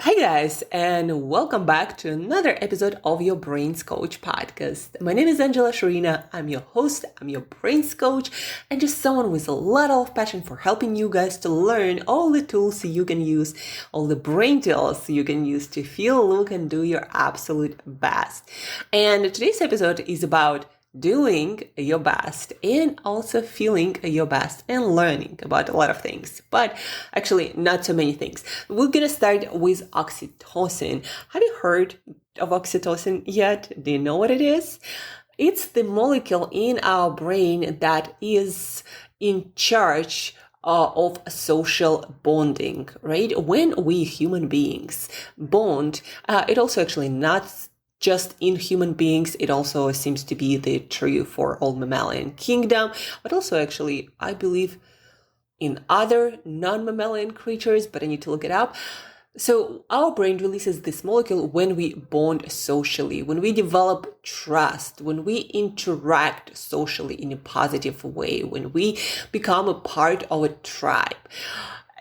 Hi guys, and welcome back to another episode of your Brains Coach podcast. My name is Shurina. I'm your host, I'm your Brains Coach, and just someone with a lot of passion for helping you guys to learn all the tools you can use, all the brain tools you can use to feel, look, and do your absolute best. And today's episode is about doing your best and also feeling your best and learning about a lot of things, but actually not so many things. We're gonna start with oxytocin. Have you heard of oxytocin yet? Do you know what it is? It's the molecule in our brain that is in charge of social bonding, right? When we human beings bond, it also actually not just in human beings, it also seems to be the true for all mammalian kingdom, but also actually, I believe, in other non-mammalian creatures, but I need to look it up. So our brain releases this molecule when we bond socially, when we develop trust, when we interact socially in a positive way, when we become a part of a tribe.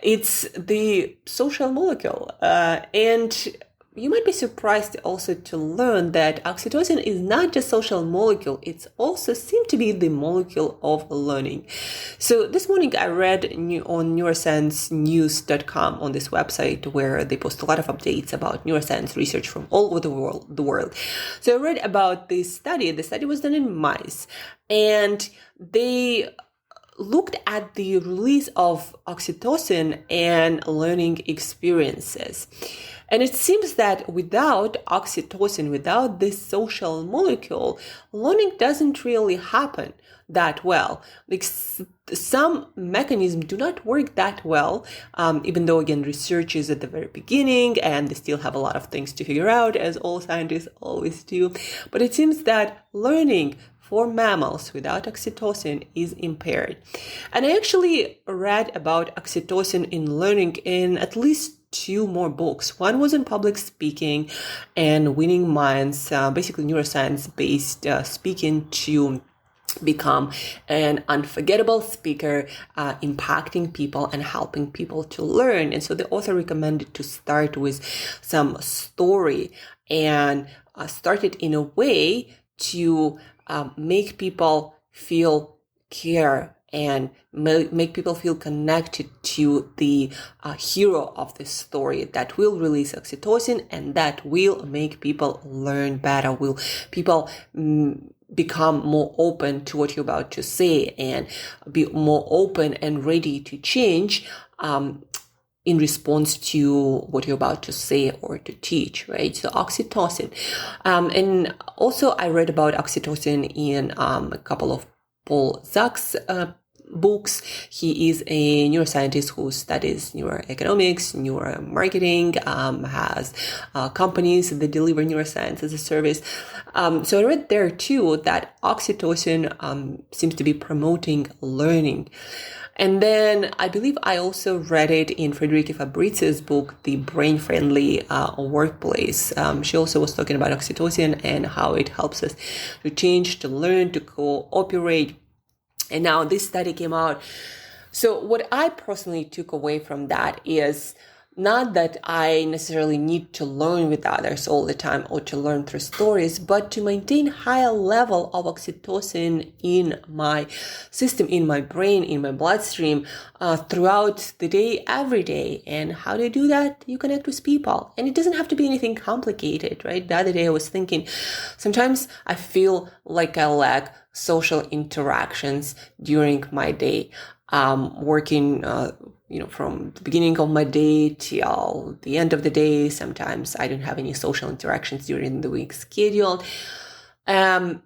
It's the social molecule, and you might be surprised also to learn that oxytocin is not just social molecule, it's also seemed to be the molecule of learning. So this morning I read on neurosciencenews.com on this website where they post a lot of updates about neuroscience research from all over the world. So I read about this study. The study was done in mice, and they looked at the release of oxytocin and learning experiences. And it seems that without oxytocin, without this social molecule, learning doesn't really happen that well. Like some mechanisms do not work that well, even though, again, research is at the very beginning and they still have a lot of things to figure out, as all scientists always do. But it seems that learning for mammals without oxytocin is impaired. And I actually read about oxytocin in learning in at least two more books. One was in public speaking and winning minds, basically neuroscience-based speaking to become an unforgettable speaker, impacting people and helping people to learn. And so the author recommended to start with some story and start it in a way to make people feel care and make people feel connected to the hero of the story that will release oxytocin and that will make people learn better, will people become more open to what you're about to say and be more open and ready to change in response to what you're about to say or to teach, right? So oxytocin. And also I read about oxytocin in a couple of Paul Zach's books. He is a neuroscientist who studies neuroeconomics, neuromarketing, has companies that deliver neuroscience as a service. So I read there too that oxytocin seems to be promoting learning. And then I believe I also read it in Federica Fabrizi's book, The Brain-Friendly Workplace. She also was talking about oxytocin and how it helps us to change, to learn, to cooperate. And now this study came out. So what I personally took away from that is not that I necessarily need to learn with others all the time or to learn through stories, but to maintain higher level of oxytocin in my system, in my brain, in my bloodstream throughout the day, every day. And how do you do that? You connect with people. And it doesn't have to be anything complicated, right? The other day I was thinking, sometimes I feel like I lack social interactions during my day, working from the beginning of my day till the end of the day. Sometimes I don't have any social interactions during the week scheduled. And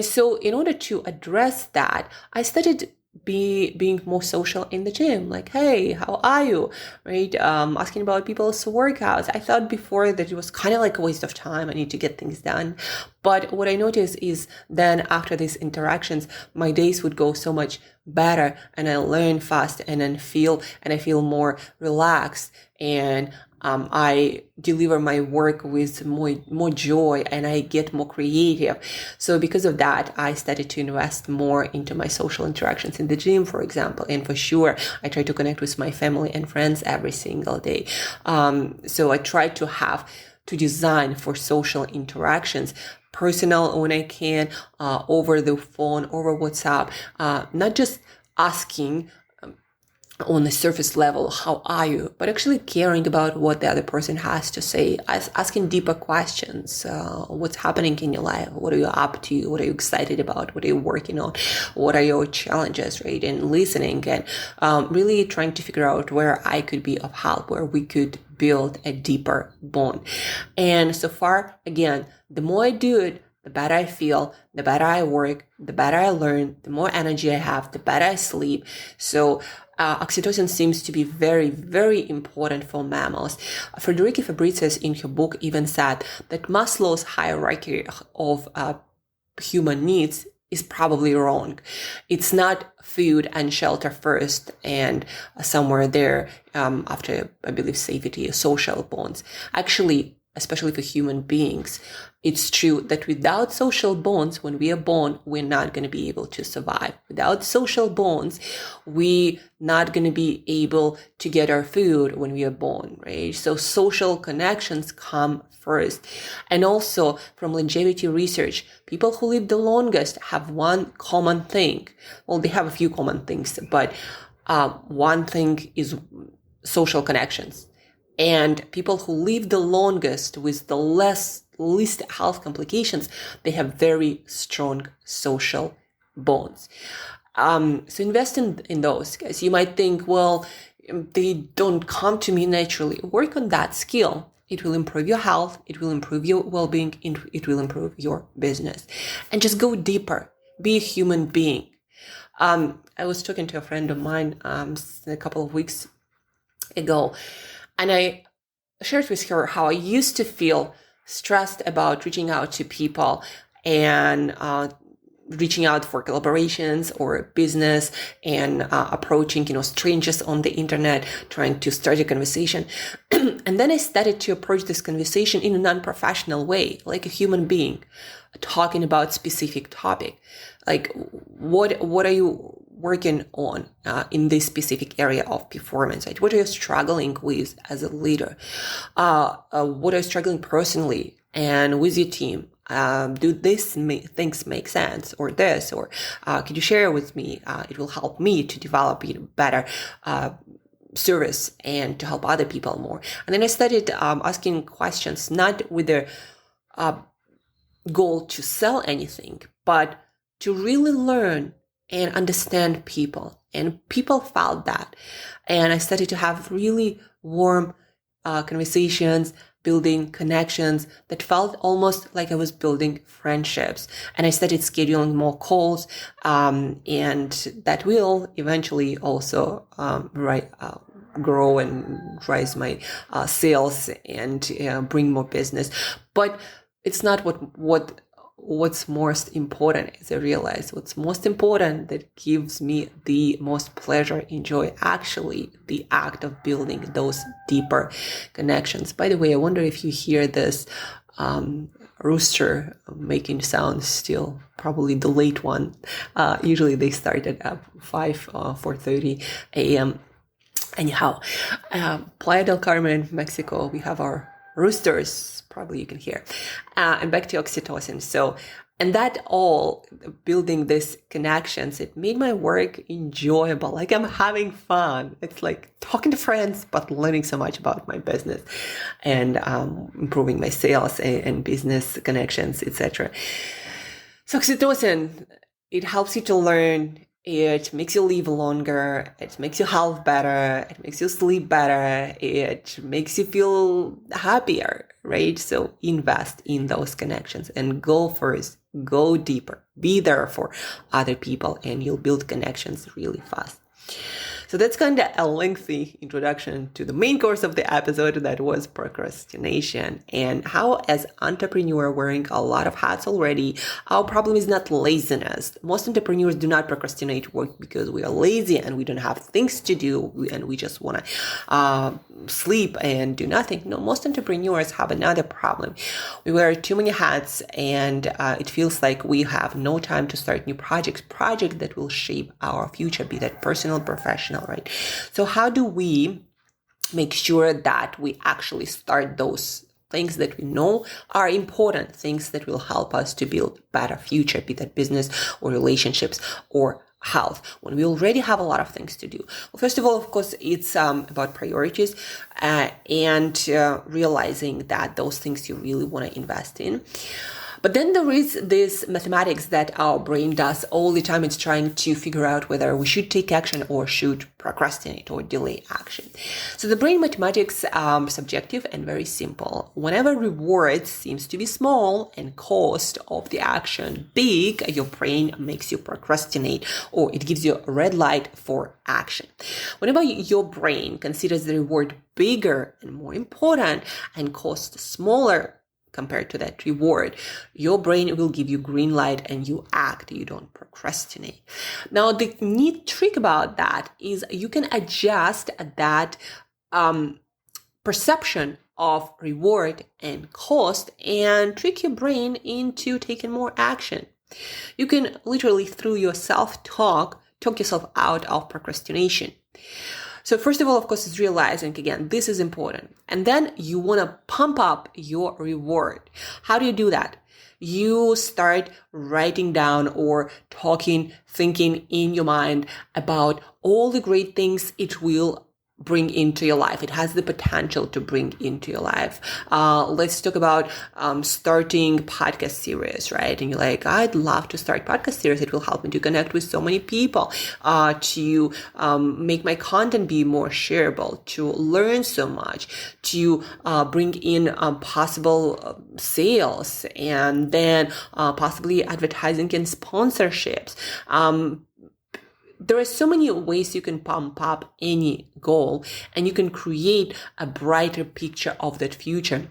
so in order to address that, I started being more social in the gym, like, hey, how are you, right? Asking about people's workouts. I thought before that it was kind of like a waste of time. I need to get things done. But what I noticed is then after these interactions, my days would go so much better and I learn fast and I feel more relaxed and I deliver my work with more joy, and I get more creative. So because of that, I started to invest more into my social interactions in the gym, for example. And for sure, I try to connect with my family and friends every single day. So I try to design for social interactions, personal when I can, over the phone, over WhatsApp, not just asking on the surface level, how are you, but actually caring about what the other person has to say, asking deeper questions. What's happening in your life? What are you up to? What are you excited about? What are you working on? What are your challenges, right? And listening and really trying to figure out where I could be of help, where we could build a deeper bond. And so far, again, the more I do it, the better I feel, the better I work, the better I learn, the more energy I have, the better I sleep. So oxytocin seems to be very, very important for mammals. Federica Fabrizius in her book even said that Maslow's hierarchy of human needs is probably wrong. It's not food and shelter first and somewhere there after, I believe, safety, social bonds. Actually, especially for human beings, it's true that without social bonds, when we are born, we're not going to be able to survive. Without social bonds, we're not going to be able to get our food when we are born, right? So social connections come first. And also from longevity research, people who live the longest have one common thing. Well, they have a few common things, but one thing is social connections. And people who live the longest with the least health complications, they have very strong social bonds. So invest in those, guys. You might think, well, they don't come to me naturally. Work on that skill. It will improve your health. It will improve your well-being. It will improve your business. And just go deeper. Be a human being. I was talking to a friend of mine a couple of weeks ago, and I shared with her how I used to feel stressed about reaching out to people and reaching out for collaborations or business and approaching, strangers on the internet, trying to start a conversation. And then I started to approach this conversation in a non-professional way, like a human being, talking about specific topic. Like, what are you working on in this specific area of performance, right? What are you struggling with as a leader? What are you struggling personally and with your team? Do these things make sense, or this, or could you share with me? It will help me to develop better service and to help other people more. And then I started asking questions, not with the goal to sell anything, but to really learn and understand people. And people felt that. And I started to have really warm conversations, building connections that felt almost like I was building friendships. And I started scheduling more calls, and that will eventually also grow and rise my sales and bring more business. But it's not what's most important, as I realized. What's most important that gives me the most pleasure and joy, actually the act of building those deeper connections. By the way, I wonder if you hear this rooster making sounds still, probably the late one. Usually they start at 4:30 a.m. Anyhow, Playa del Carmen, Mexico, we have our roosters, probably you can hear. And back to oxytocin. So, and that all, building these connections, it made my work enjoyable. Like I'm having fun. It's like talking to friends, but learning so much about my business and improving my sales and business connections, etc. So oxytocin, it helps you to learn. It makes you live longer. It makes your health better. It makes you sleep better. It makes you feel happier, right? So invest in those connections and go first, go deeper, be there for other people, and you'll build connections really fast. So that's kind of a lengthy introduction to the main course of the episode, that was procrastination, and how as entrepreneur wearing a lot of hats already, our problem is not laziness. Most entrepreneurs do not procrastinate work because we are lazy and we don't have things to do and we just want to sleep and do nothing. No, most entrepreneurs have another problem. We wear too many hats, and it feels like we have no time to start new projects that will shape our future, be that personal, professional, right? So how do we make sure that we actually start those things that we know are important, things that will help us to build better future, be that business or relationships or health, when we already have a lot of things to do? Well, first of all, of course, it's about priorities and realizing that those things you really want to invest in. But then there is this mathematics that our brain does all the time. It's trying to figure out whether we should take action or should procrastinate or delay action. So the brain mathematics subjective and very simple. Whenever reward seems to be small and cost of the action big, your brain makes you procrastinate, or it gives you a red light for action. Whenever your brain considers the reward bigger and more important and cost smaller compared to that reward, your brain will give you green light and you act, you don't procrastinate. Now, the neat trick about that is you can adjust that perception of reward and cost and trick your brain into taking more action. You can literally, through your self-talk, talk yourself out of procrastination. So first of all, of course, is realizing, again, this is important. And then you want to pump up your reward. How do you do that? You start writing down or talking, thinking in your mind about all the great things it will bring into your life. It has the potential to bring into your life. Let's talk about starting podcast series, right? And you're like, I'd love to start podcast series. It will help me to connect with so many people, to make my content be more shareable, to learn so much, to bring in possible sales, and then possibly advertising and sponsorships. There are so many ways you can pump up any goal, and you can create a brighter picture of that future.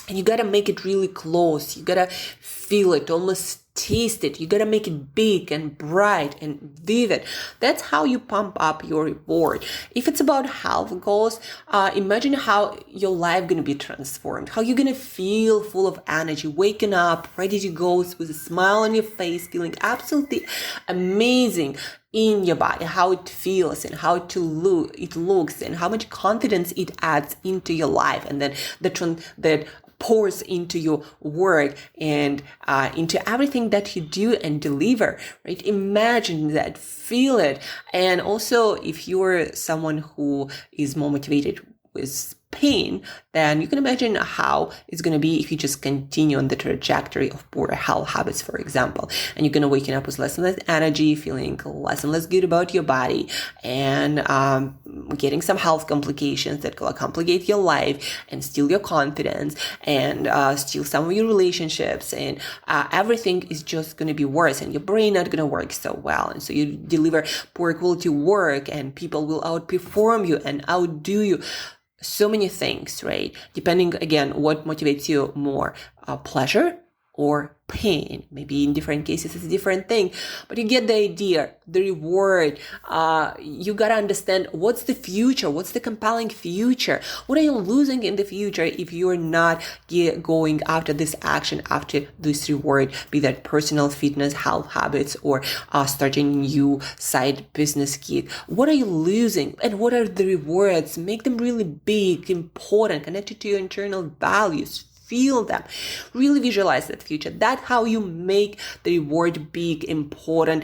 And you gotta make it really close. You gotta feel it, almost taste it. You gotta make it big and bright and vivid. That's how you pump up your reward. If it's about health goals, imagine how your life gonna be transformed, how you're gonna feel full of energy, waking up, ready to go with a smile on your face, feeling absolutely amazing in your body, how it feels and how it looks and how much confidence it adds into your life, and then that pours into your work and into everything that you do and deliver, right? Imagine that, feel it. And also, if you're someone who is more motivated with pain, then you can imagine how it's going to be if you just continue on the trajectory of poor health habits, for example. And you're going to waking up with less and less energy, feeling less and less good about your body, and getting some health complications that will complicate your life and steal your confidence and steal some of your relationships, and everything is just going to be worse, and your brain not going to work so well. And so you deliver poor quality work, and people will outperform you and outdo you. So many things, right? Depending, again, what motivates you more, pleasure or pain. Maybe in different cases it's a different thing, but you get the idea, the reward. You gotta understand what's the future, what's the compelling future. What are you losing in the future if you're not going after this action, after this reward, be that personal fitness, health habits, or starting a new side business gig? What are you losing, and what are the rewards? Make them really big, important, connected to your internal values. Feel them. Really visualize that future. That's how you make the reward big, important,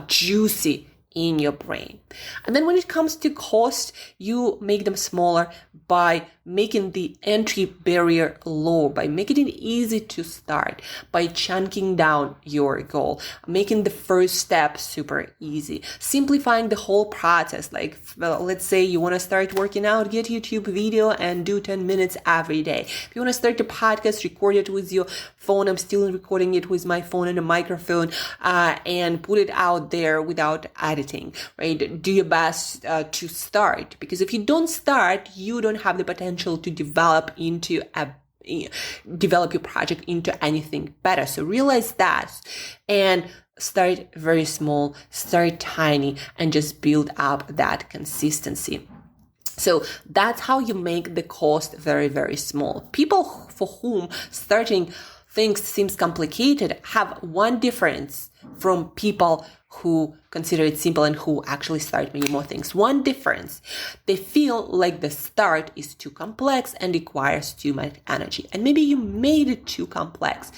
juicy in your brain. And then when it comes to cost, you make them smaller by making the entry barrier low, by making it easy to start, by chunking down your goal, making the first step super easy, simplifying the whole process. Like, well, let's say you want to start working out, get YouTube video and do 10 minutes every day. If you want to start a podcast, record it with your phone. I'm still recording it with my phone and a microphone, and put it out there without editing. everything, right? Do your best to start, because if you don't start, you don't have the potential to develop your project into anything better. So realize that and start very small, start tiny, and just build up that consistency. So that's how you make the cost very, very small. People for whom starting things seems complicated have one difference from people who consider it simple and who actually start many more things. One difference: they feel like the start is too complex and requires too much energy. And maybe you made it too complex.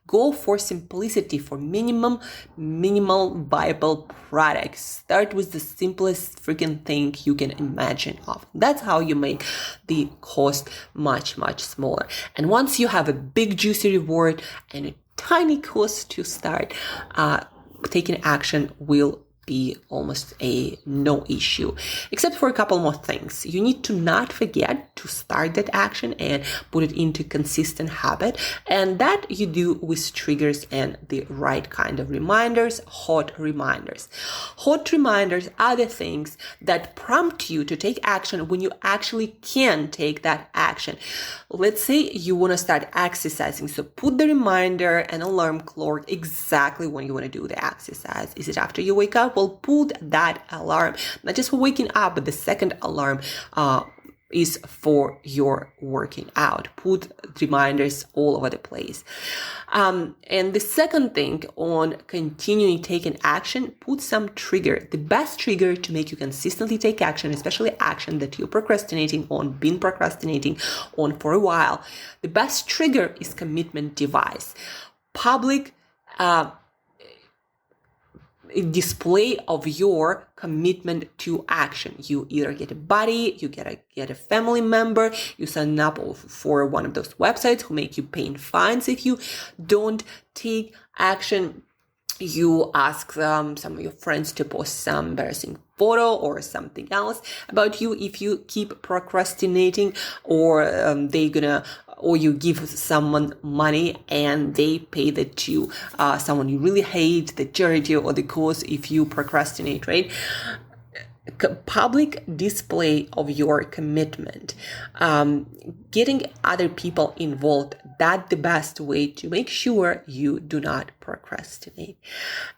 Go for simplicity, for minimal viable products. Start with the simplest freaking thing you can imagine of. That's how you make the cost much, much smaller. And once you have a big juicy reward and a tiny cost to start, taking action will be almost a no issue, except for a couple more things. You need to not forget to start that action and put it into consistent habit. And that you do with triggers and the right kind of reminders, hot reminders. Hot reminders are the things that prompt you to take action when you actually can take that action. Let's say you want to start exercising. So put the reminder and alarm clock exactly when you want to do the exercise. Is it after you wake up? Well, put that alarm, not just for waking up, but the second alarm is for your working out. Put reminders all over the place. And the second thing on continuing taking action, put some trigger. The best trigger to make you consistently take action, especially action that you're procrastinating on, been procrastinating on for a while. The best trigger is commitment device. Public display of your commitment to action. You either get a buddy, you get a family member, you sign up for one of those websites who make you paying fines if you don't take action. You ask some of your friends to post some embarrassing photo or something else about you if you keep procrastinating, or or you give someone money and they pay that to someone you really hate, the charity or the cause, if you procrastinate, right? Public display of your commitment, getting other people involved, that's the best way to make sure you do not procrastinate.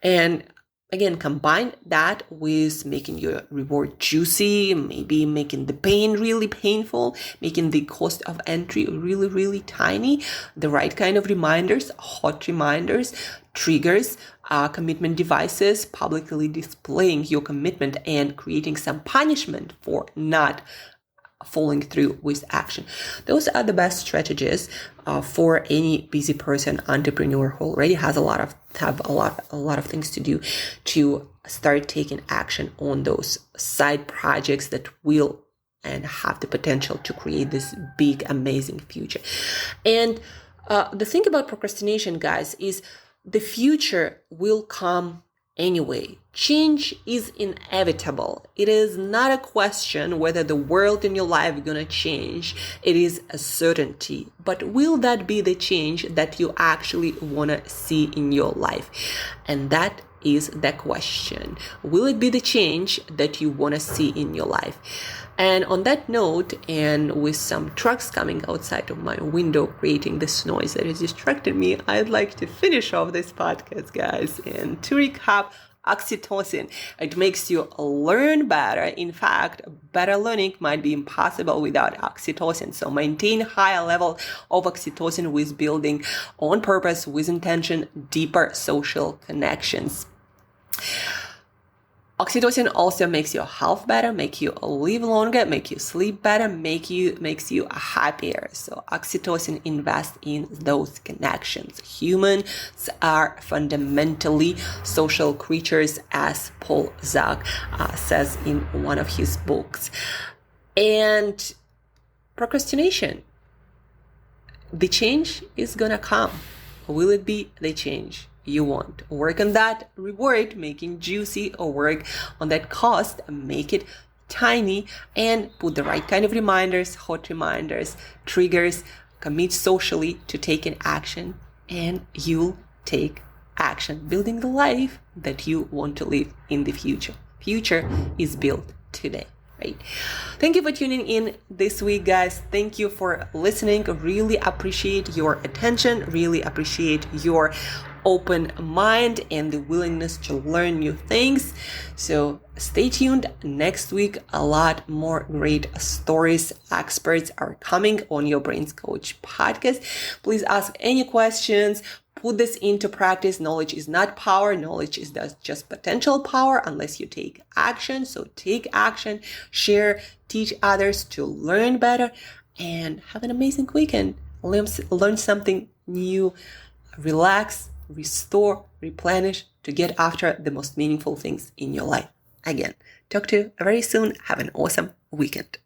And again, combine that with making your reward juicy, maybe making the pain really painful, making the cost of entry really, really tiny, the right kind of reminders, hot reminders, triggers, commitment devices, publicly displaying your commitment and creating some punishment for not following through with action. Those are the best strategies for any busy person, entrepreneur who already has a lot of things to do to start taking action on those side projects that will and have the potential to create this big, amazing future. And the thing about procrastination, guys, is the future will come anyway. Change is inevitable. It is not a question whether the world in your life is going to change. It is a certainty. But will that be the change that you actually want to see in your life? And that is the question. Will it be the change that you want to see in your life? And on that note, and with some trucks coming outside of my window creating this noise that has distracted me, I'd like to finish off this podcast, guys. And to recap, oxytocin, it makes you learn better. In fact, better learning might be impossible without oxytocin. So maintain higher level of oxytocin with building on purpose, with intention, deeper social connections. Oxytocin also makes your health better, make you live longer, make you sleep better, makes you happier. So oxytocin invests in those connections. Humans are fundamentally social creatures, as Paul Zak says in one of his books. And procrastination, the change is gonna come. Will it be the change you want? Work on that reward, making juicy, or work on that cost, make it tiny, and put the right kind of reminders, hot reminders, triggers, commit socially to taking action, and you'll take action, building the life that you want to live in the future. future is built today. Right. Thank you for tuning in this week, guys. Thank you for listening. Really appreciate your attention. Really appreciate your open mind and the willingness to learn new things. So stay tuned. Next week, a lot more great stories, experts are coming on your Brains Coach podcast. Please ask any questions. Put this into practice. Knowledge is not power. Knowledge is just potential power unless you take action. So take action, share, teach others to learn better, and have an amazing weekend. Learn something new, relax, restore, replenish to get after the most meaningful things in your life. Again, talk to you very soon. Have an awesome weekend.